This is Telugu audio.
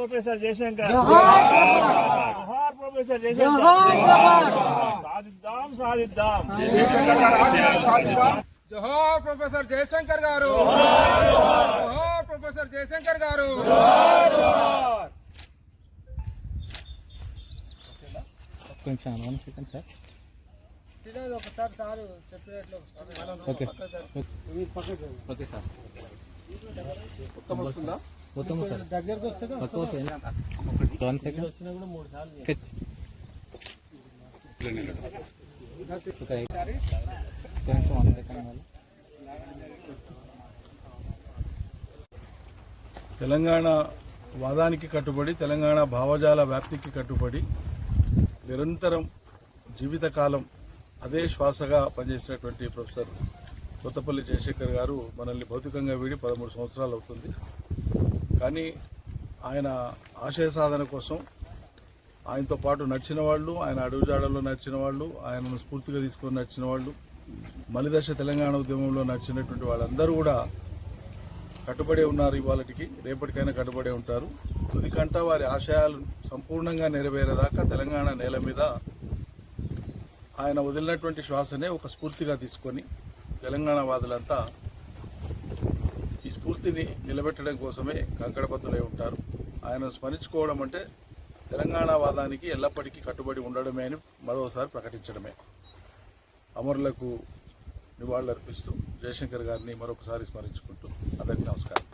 ప్రొఫెసర్ జయశంకర్, జోహార్ ప్రొఫెసర్ జయశంకర్, సాధిద్దాం సాధిద్దాం. జోహార్ ప్రొఫెసర్ జయశంకర్ గారు, జోహార్ ప్రొఫెసర్ జయశంకర్ గారు. ఒకసారి సార్ చెప్పేట్లు ఓకే సార్ మొత్తం దగ్గరకు వస్తే వచ్చినా కూడా 3 సార్లు తెలంగాణ వాదానికి కట్టుబడి, తెలంగాణ భావజాల వ్యాప్తికి కట్టుబడి నిరంతరం జీవితకాలం అదే శ్వాసగా పనిచేసినటువంటి ప్రొఫెసర్ కొత్తపల్లి జయశంకర్ గారు మనల్ని భౌతికంగా వీడి 13 సంవత్సరాలు అవుతుంది. కానీ ఆయన ఆశయ సాధన కోసం ఆయనతో పాటు నడిచిన వాళ్ళు, ఆయన అడుగుజాడల్లో నడిచిన వాళ్ళు, ఆయనను స్ఫూర్తిగా తీసుకొని నడిచిన వాళ్ళు, మలిదశ తెలంగాణ ఉద్యమంలో నడిచినటువంటి వాళ్ళందరూ కూడా కట్టుబడి ఉన్నారు. ఇవాళకి రేపటికైనా కట్టుబడి ఉంటారు. తుదికంట వారి ఆశయాలు సంపూర్ణంగా నెరవేరేదాకా తెలంగాణ నేల మీద ఆయన వదిలినటువంటి శ్వాసనే ఒక స్ఫూర్తిగా తీసుకొని తెలంగాణ వాదులంతా ఈ స్ఫూర్తిని నిలబెట్టడం కోసమే కంకణబద్ధులై ఉంటారు. ఆయన స్మరించుకోవడం అంటే తెలంగాణ వాదానికి ఎల్లప్పటికీ కట్టుబడి ఉండడమే అని మరోసారి ప్రకటించడమే. అమరులకు నివాళులర్పిస్తూ జయశంకర్ గారిని మరొకసారి స్మరించుకుంటూ అందరికీ నమస్కారం.